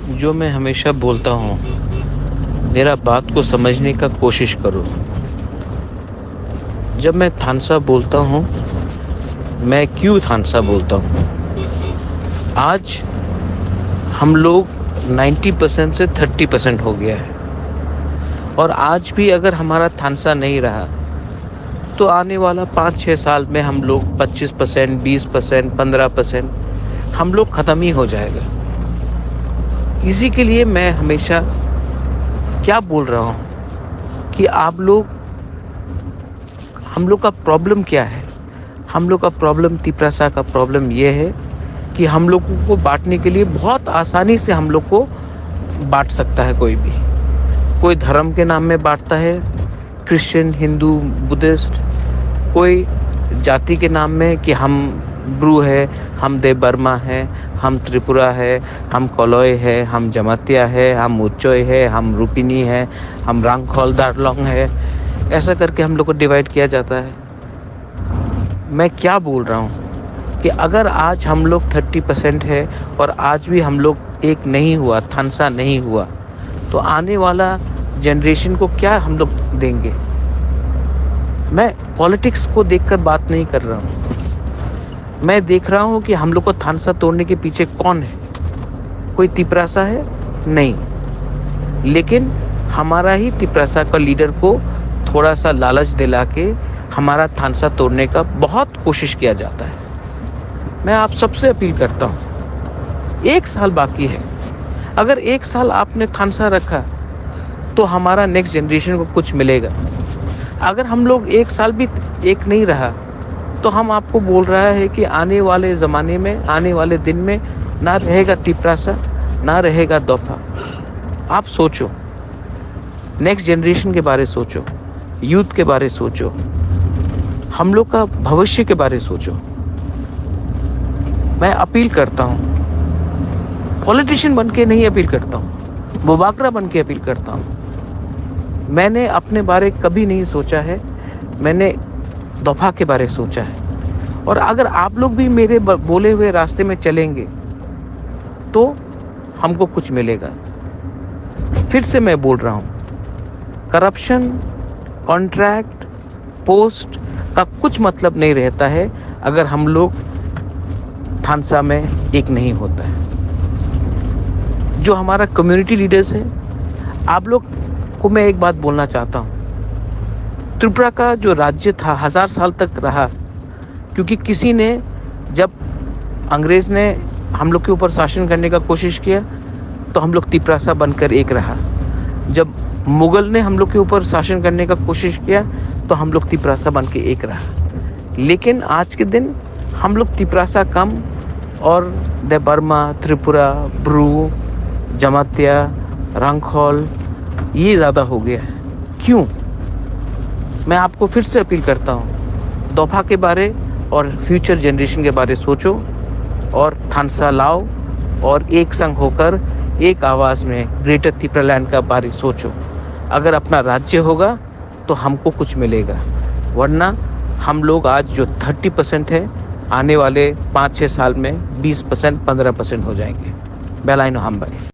जो मैं हमेशा बोलता हूँ, मेरा बात को समझने का कोशिश करो। जब मैं थानसा बोलता हूँ, मैं क्यों थानसा बोलता हूँ? आज हम लोग 90% से 30% हो गया है और आज भी अगर हमारा थानसा नहीं रहा तो आने वाला 5-6 साल में हम लोग 25%, 20%, 15% हम लोग ख़त्म ही हो जाएगा। इसी के लिए मैं हमेशा क्या बोल रहा हूँ कि आप लोग, हम लोग का प्रॉब्लम क्या है? हम लोग का प्रॉब्लम, तिपरासा का प्रॉब्लम ये है कि हम लोगों को बांटने के लिए बहुत आसानी से हम लोग को बांट सकता है कोई भी। कोई धर्म के नाम में बांटता है, क्रिश्चियन, हिंदू, बुद्धिस्ट। कोई जाति के नाम में कि हम ब्रू है, हम देव बर्मा है, हम त्रिपुरा है, हम कलय है, हम जमातिया है, हम उच्चोय है, हम रूपिनी है, हम रांगखोल दारलोंग है। ऐसा करके हम लोग को डिवाइड किया जाता है। मैं क्या बोल रहा हूँ कि अगर आज हम लोग 30% है और आज भी हम लोग एक नहीं हुआ, थानसा नहीं हुआ, तो आने वाला जनरेशन को क्या हम लोग देंगे? मैं पॉलिटिक्स को देखकर बात नहीं कर रहा हूँ। मैं देख रहा हूँ कि हम लोग को थानसा तोड़ने के पीछे कौन है। कोई तिपरासा है? नहीं। लेकिन हमारा ही तिपरासा का लीडर को थोड़ा सा लालच दिला के हमारा थानसा तोड़ने का बहुत कोशिश किया जाता है। मैं आप सबसे अपील करता हूँ, 1 साल बाकी है। अगर 1 साल आपने थानसा रखा तो हमारा नेक्स्ट जनरेशन को कुछ मिलेगा। अगर हम लोग 1 साल भी एक नहीं रहा तो हम आपको बोल रहा है कि आने वाले ज़माने में, आने वाले दिन में ना रहेगा तिपरासा, ना रहेगा दोफा। आप सोचो, नेक्स्ट जनरेशन के बारे सोचो, यूथ के बारे सोचो, हम लोग का भविष्य के बारे सोचो। मैं अपील करता हूँ, पॉलिटिशियन बन के नहीं अपील करता हूँ, मुबाकरा बन के अपील करता हूँ। मैंने अपने बारे कभी नहीं सोचा है, मैंने दफा के बारे सोचा है। और अगर आप लोग भी मेरे बोले हुए रास्ते में चलेंगे तो हमको कुछ मिलेगा। फिर से मैं बोल रहा हूँ, करप्शन, कॉन्ट्रैक्ट, पोस्ट का कुछ मतलब नहीं रहता है अगर हम लोग थानसा में एक नहीं होता है। जो हमारा कम्युनिटी लीडर्स है, आप लोग को मैं एक बात बोलना चाहता हूँ। त्रिपुरा का जो राज्य था 1000 साल तक रहा क्योंकि किसी ने, जब अंग्रेज ने हम लोग के ऊपर शासन करने का कोशिश किया तो हम लोग तिपरासा बनकर एक रहा। जब मुगल ने हम लोग के ऊपर शासन करने का कोशिश किया तो हम लोग तिपरासा बन के एक रहा। लेकिन आज के दिन हम लोग तिपरासा कम और देव बर्मा, त्रिपुरा, ब्रू, जमातिया, रांगखोल ये ज़्यादा हो गया है। क्यों? मैं आपको फिर से अपील करता हूँ, दोफा के बारे और फ्यूचर जनरेशन के बारे सोचो और थानसा लाओ और एक संग होकर एक आवाज़ में ग्रेटर त्रिपुरा लैंड का बारे सोचो। अगर अपना राज्य होगा तो हमको कुछ मिलेगा, वरना हम लोग आज जो 30% है, आने वाले 5-6 साल में 20%, 15% हो जाएंगे। बेलाइनो हम भाई।